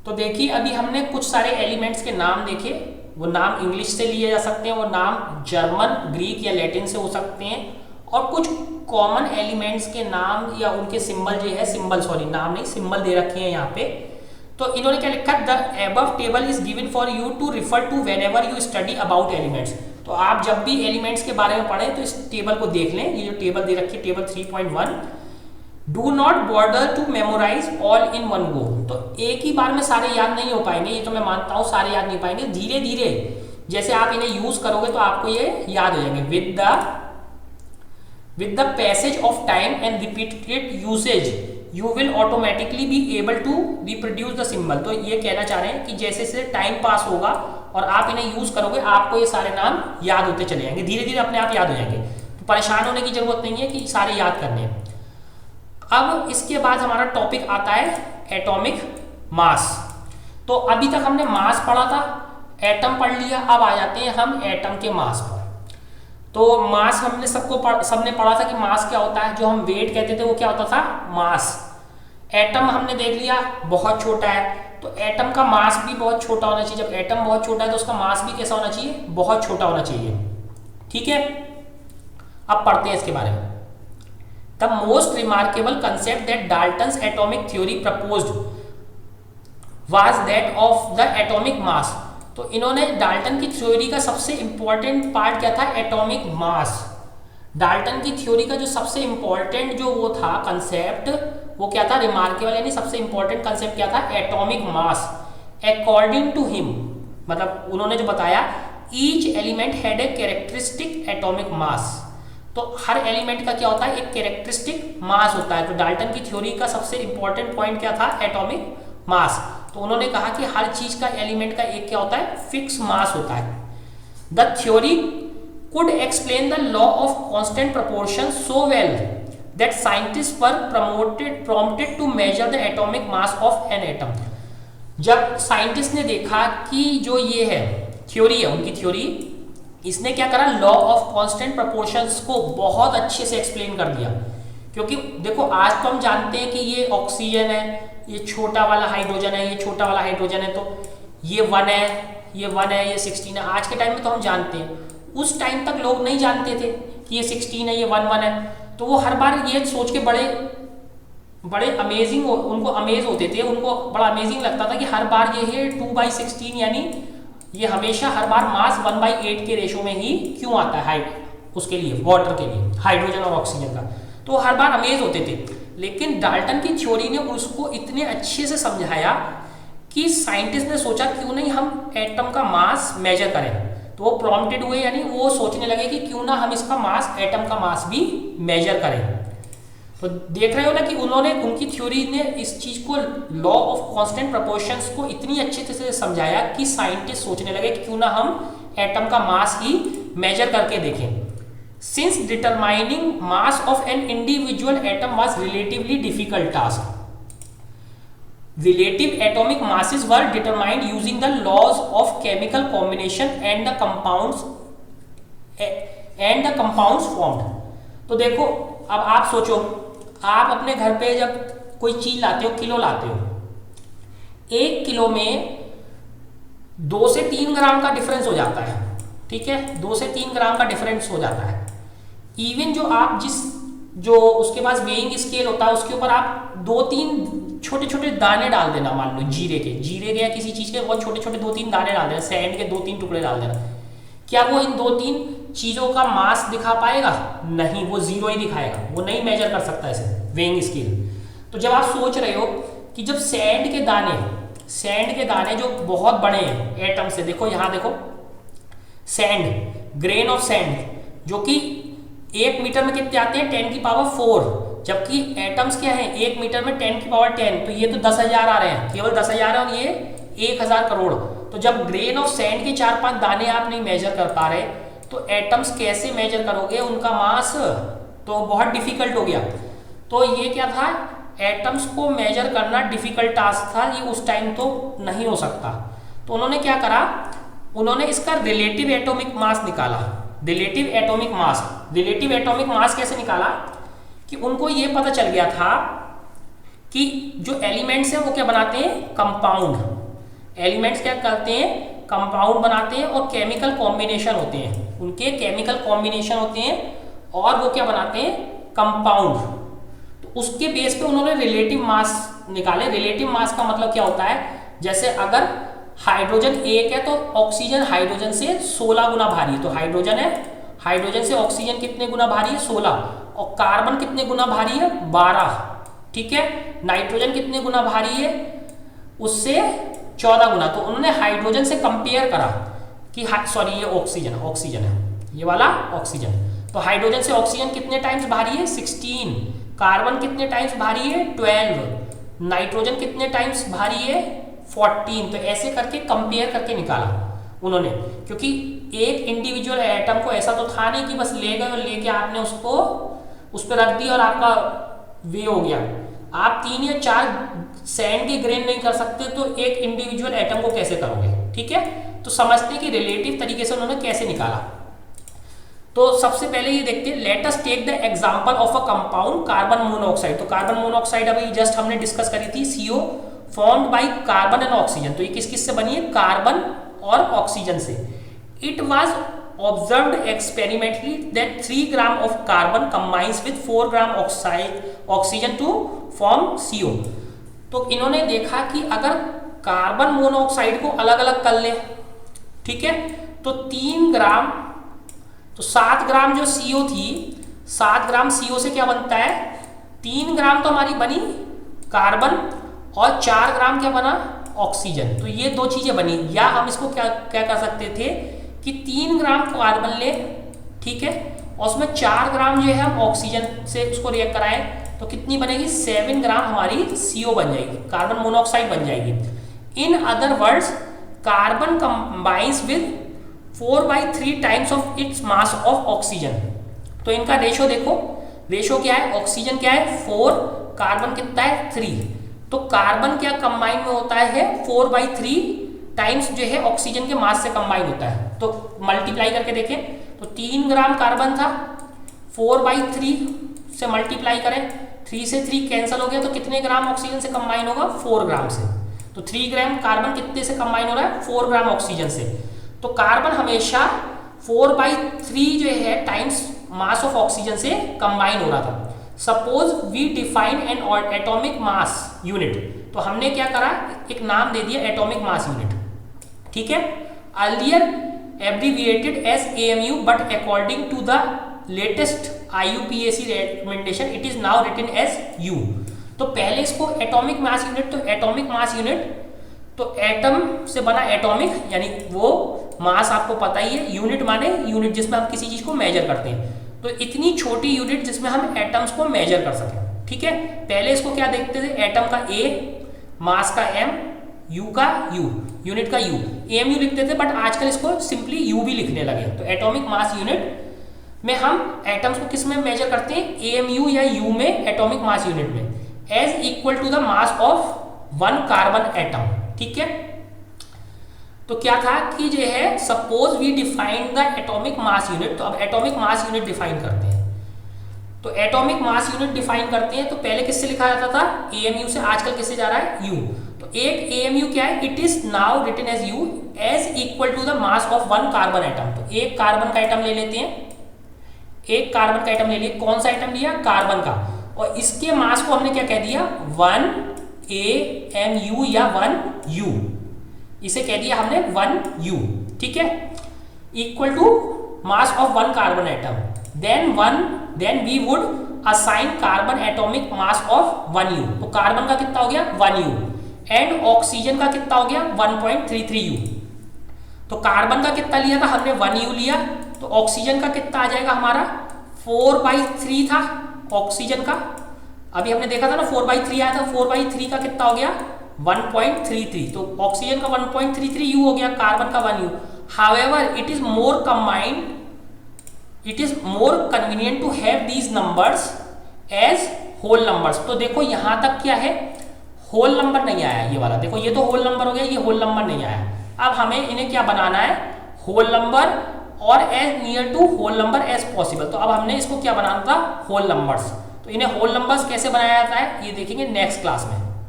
तो देखिए अभी हमने कुछ सारे एलिमेंट्स के नाम देखे, वो नाम इंग्लिश से लिए जा सकते हैं, वो नाम जर्मन, ग्रीक या लैटिन से हो सकते हैं, और कुछ कॉमन एलिमेंट्स के नाम या उनके सिंबल जो है, सिंबल सॉरी नाम नहीं सिंबल दे रखे हैं यहाँ पे। तो इन्होंने क्या लिखा, the above table is given for you to refer to whenever you study about elements. तो आप जब भी एलिमेंट्स के बारे में पढ़ें तो इस टेबल को देख लें। ये जो टेबल दे रखी है table 3.1, do not border to memorise all in one go. तो एक ही बार में सारे याद नहीं हो पाएंगे, ये तो मैं मानता हूँ, सारे याद नहीं पाएंगे, धीरे धीरे जैसे आप इन्हें यूज करोगे तो आपको ये याद हो जाएंगे। With the passage of time and repeated usage you will automatically be able to reproduce the symbol. तो ये कहना चाह रहे हैं कि जैसे जैसे टाइम पास होगा और आप इन्हें यूज करोगे, आपको ये सारे नाम याद होते चले जाएंगे, धीरे धीरे अपने आप याद हो जाएंगे। तो परेशान होने की जरूरत नहीं है कि सारे याद करने हैं। अब इसके बाद हमारा टॉपिक आता है एटॉमिक मास। तो अभी तक हमने मास पढ़ा था, एटम पढ़ लिया, अब आ जाते हैं हम एटम के मास पर। तो मास हमने सबने पढ़ा था कि मास क्या होता है, जो हम वेट कहते थे वो क्या होता था, मास। एटम हमने देख लिया बहुत छोटा है, तो एटम का मास भी बहुत छोटा होना चाहिए। जब एटम बहुत छोटा है तो उसका मास भी कैसा होना चाहिए, बहुत छोटा होना चाहिए। ठीक है, अब पढ़ते हैं इसके बारे में। The most remarkable concept that Dalton's atomic theory proposed was that of the atomic mass. तो इन्होंने डाल्टन की थ्योरी का सबसे इंपॉर्टेंट पार्ट क्या था, एटॉमिक मास। डाल्टन की थ्योरी का जो सबसे इंपॉर्टेंट जो वो था कंसेप्ट, वो क्या था, रिमार्केबल यानी सबसे इंपॉर्टेंट कंसेप्ट क्या था, atomic mass. According to him, मतलब उन्होंने जो बताया, each element had a characteristic atomic mass. तो हर एलिमेंट का क्या होता है, एक कैरेक्टरिस्टिक मास होता है। तो डाल्टन की थ्योरी का सबसे इंपॉर्टेंट पॉइंट क्या था, एटॉमिक मास। तो उन्होंने कहा कि हर चीज का एलिमेंट का एक क्या होता है, फिक्स मास होता है। The theory could explain the law of constant proportion so well that scientist were prompted to measure the atomic mass of an atom. जब साइंटिस्ट ने देखा कि जो ये है थ्योरी है उनकी थ्योरी, इसने क्या करा, लॉ ऑफ कांस्टेंट प्रोपोर्शंस को बहुत अच्छे से एक्सप्लेन कर दिया। क्योंकि देखो आज तो हम जानते हैं कि ये ऑक्सीजन है, ये छोटा वाला हाइड्रोजन है, ये छोटा वाला हाइड्रोजन है, तो ये 1 है, ये 1 है, ये 16 है। आज के टाइम में तो हम जानते हैं, उस टाइम तक लोग नहीं जानते थे कि ये 16 है, ये 1 है। तो वो हर बार ये सोच के बड़े अमेजिंग, उनको अमेज होते थे, उनको बड़ा अमेजिंग लगता था कि हर बार ये है 2/16, यानी ये हमेशा हर बार मास 1/8 के रेशो में ही क्यों आता है, हाइट उसके लिए, वाटर के लिए, हाइड्रोजन और ऑक्सीजन का। तो हर बार अमेज होते थे। लेकिन डाल्टन की थ्योरी ने उसको इतने अच्छे से समझाया कि साइंटिस्ट ने सोचा क्यों नहीं हम एटम का मास मेजर करें। तो वो प्रॉम्प्टेड हुए, यानी वो सोचने लगे कि क्यों ना हम इसका मास, एटम का मास भी मेजर करें। तो देख रहे हो ना कि उन्होंने, उनकी थ्योरी ने इस चीज को, लॉ ऑफ कांस्टेंट प्रोपोर्शंस को इतनी अच्छे से समझाया कि साइंटिस्ट सोचने लगे कि क्यों ना हम एटम का मास ही मेजर करके देखें। Since determining mass of an individual atom was relatively difficult task, relative atomic masses were determined using the laws of chemical combination and the compounds formed. तो देखो अब आप सोचो, आप अपने घर पे जब कोई चीज लाते हो, किलो लाते हो, 1 किलो में 2 से 3 ग्राम का डिफरेंस हो जाता है। ठीक है, 2 से 3 ग्राम का डिफरेंस हो जाता है। इवन जो उसके पास वेइंग स्केल होता है, उसके ऊपर आप 2-3 छोटे छोटे दाने डाल देना, मान लो जीरे के या किसी चीज के बहुत छोटे छोटे 2-3 दाने डाल देना, सैंड के 2-3 टुकड़े डाल देना। क्या वो इन 2-3 चीजों का मास दिखा पाएगा? नहीं, वो 0 ही दिखाएगा, वो नहीं मेजर कर सकता ऐसे वेइंग स्केल। तो जब आप सोच रहे हो कि जब सैंड के दाने जो बहुत बड़े हैं एटम से, देखो यहाँ देखो, सैंड, ग्रेन ऑफ सैंड, जो कि 1 मीटर में कितने आते हैं, 10 की पावर 4, जबकि एटम्स क्या है 1 मीटर में 10 की पावर 10, तो ये तो 10,000 आ रहे हैं, केवल 10,000 है, और ये 1,000 करोड़। तो जब ग्रेन ऑफ सैंड के 4-5 दाने आप नहीं मेजर कर पा रहे, तो एटम्स कैसे मेजर करोगे उनका मास? तो बहुत डिफिकल्ट हो गया। तो ये क्या था, एटम्स को मेजर करना डिफिकल्ट टास्क था, ये उस टाइम तो नहीं हो सकता। तो उन्होंने क्या करा, उन्होंने इसका रिलेटिव एटॉमिक मास निकाला। रिलेटिव एटॉमिक मास कैसे निकाला कि उनको ये पता चल गया था कि जो एलिमेंट्स हैं वो क्या बनाते हैं, कंपाउंड। एलिमेंट्स क्या करते हैं, कंपाउंड बनाते हैं और केमिकल कॉम्बिनेशन होते हैं, उनके केमिकल कॉम्बिनेशन होते हैं और वो क्या बनाते हैं, कंपाउंड। तो उसके बेस पे उन्होंने रिलेटिव मास निकाले। रिलेटिव मास का मतलब क्या होता है, जैसे अगर हाइड्रोजन एक है तो ऑक्सीजन हाइड्रोजन से 16 गुना भारी है। तो हाइड्रोजन है, हाइड्रोजन से ऑक्सीजन कितने गुना भारी है, 16। और कार्बन कितने गुना भारी है, 12। ठीक है, नाइट्रोजन कितने गुना भारी है, उससे 14 गुना। तो उन्होंने हाइड्रोजन से कंपेयर करा कि सॉरी ये ऑक्सीजन है, ये वाला ऑक्सीजन। तो हाइड्रोजन से ऑक्सीजन कितने टाइम्स भारी है, 16। कार्बन कितने टाइम्स भारी है, 12। नाइट्रोजन कितने टाइम्स भारी है, 14। तो ऐसे करके कंपेयर करके निकाला उन्होंने, क्योंकि एक इंडिविजुअल एटम को ऐसा तो था नहीं कि बस ले गए और लेके आपने उसको उस पर रख दिया और आपका वे हो गया। आप 3 या 4 सैंड के ग्रेन नहीं कर सकते, तो एक इंडिविजुअल एटम को कैसे करोगे। ठीक है, तो समझते हैं कि रिलेटिव तरीके से उन्होंने कैसे निकाला। तो सबसे पहले ये देखते हैं, let us take the example of a compound carbon monoxide. तो कार्बन मोनोऑक्साइड अभी जस्ट हमने डिस्कस करी थी, CO formed by carbon and oxygen. तो ये किस किस से बनी है, कार्बन और ऑक्सीजन से। It was observed experimentally that 3 gram of carbon combines with 4 gram oxygen to form CO। तो इन्होंने देखा कि अगर कार्बन मोनोऑक्साइड को अलग अलग कर ले, ठीक है, तो 3 ग्राम, तो 7 ग्राम जो CO थी, 7 ग्राम CO से क्या बनता है, 3 ग्राम तो हमारी बनी कार्बन और 4 ग्राम क्या बना, ऑक्सीजन। तो ये 2 चीजें बनी। या हम इसको क्या क्या कर सकते थे कि 3 ग्राम कार्बन ले, ठीक है, और उसमें 4 ग्राम जो है हम ऑक्सीजन से उसको रिएक्ट कराएं, तो कितनी बनेगी, 7 ग्राम हमारी CO बन जाएगी, कार्बन मोनोऑक्साइड बन जाएगी। In other words carbon combines with 4/3 times of its mass of oxygen. तो इनका रेशो देखो, रेशो क्या है, ऑक्सीजन क्या है 4, कार्बन कितना है 3। तो कार्बन क्या कंबाइन में होता है 4/3 टाइम्स जो है ऑक्सीजन के मास से कंबाइन होता है। तो मल्टीप्लाई करके देखें, तो 3 ग्राम कार्बन था, 4/3 से मल्टीप्लाई करें, 3 से 3 कैंसिल हो गया, तो कितने ग्राम ऑक्सीजन से कंबाइन होगा, 4 ग्राम से। तो 3 ग्राम कार्बन कितने से कंबाइन हो रहा है, 4 ग्राम ऑक्सीजन से। तो कार्बन हमेशा 4/3 जो है टाइम्स मास ऑफ ऑक्सीजन से कंबाइन हो रहा था। Suppose we define an atomic mass unit. तो हमने क्या करा, एक नाम दे दिया एटॉमिक मास यूनिट, ठीक है। Earlier abbreviated as AMU, but according to the latest IUPAC recommendation it is now written as U। तो पहले इसको एटॉमिक मास यूनिट, तो एटॉमिक मास यूनिट, तो एटम से बना एटॉमिक, यानी वो मास आपको पता ही है, यूनिट माने यूनिट जिसमें हम किसी चीज को मेजर करते हैं। तो इतनी छोटी यूनिट जिसमें हम एटम्स को मेजर कर सकें, ठीक है। पहले इसको क्या देखते थे, एटम का A, मास का M, U का U, यूनिट का U, AMU लिखते थे, बट आजकल इसको सिंपली U भी लिखने लगे। तो एटॉमिक मास यूनिट में हम एटम्स को किस में मेजर करते हैं, AMU या U में, एटॉमिक मास यूनिट में, as equal to the mass of 1 carbon atom, ठीक है। तो क्या था कि जो है, suppose we define the atomic mass unit. तो अब एटॉमिक मास यूनिट डिफाइन करते हैं। तो एटॉमिक मास यूनिट डिफाइन करते हैं, तो पहले किससे लिखा जाता था, AMU से, आजकल किससे जा रहा है, U। तो एक AMU क्या है, it is now written as U as equal to the mass of 1 carbon atom. तो एक कार्बन का एटम ले लेते हैं, एक कार्बन का एटम ले लिया, कौन सा एटम लिया, कार्बन का, और इसके मास को हमने क्या कह दिया, 1 AMU या 1 U, इसे कह दिया हमने 1 U, ठीक है, equal to mass of 1 carbon atom. Then we would assign carbon atomic mass of 1 U। तो कार्बन का कितना हो गया, 1 U, एंड ऑक्सीजन का कितना हो गया, 1.33 U। तो कार्बन का कितना लिया था हमने, 1 U लिया, तो ऑक्सीजन का कितना आ जाएगा हमारा, 4/3 था ऑक्सीजन का, अभी हमने देखा था ना 4/3 आया था, 4/3 का कितना हो गया, 1.33। तो ऑक्सीजन का 1.33 U हो गया, कार्बन का 1 U। However it is more combined, it is more convenient to have these numbers as whole numbers. तो देखो यहां तक क्या है, होल नंबर नहीं आया, ये वाला देखो, ये तो होल नंबर हो गया, ये होल नंबर नहीं आया। अब हमें इन्हें क्या बनाना है, होल नंबर और as near to whole number as possible. तो अब हमने इसको क्या बनाना था, होल नंबर्स। तो इन्हें होल नंबर्स कैसे बनाया जाता है, ये देखेंगे नेक्स्ट क्लास में।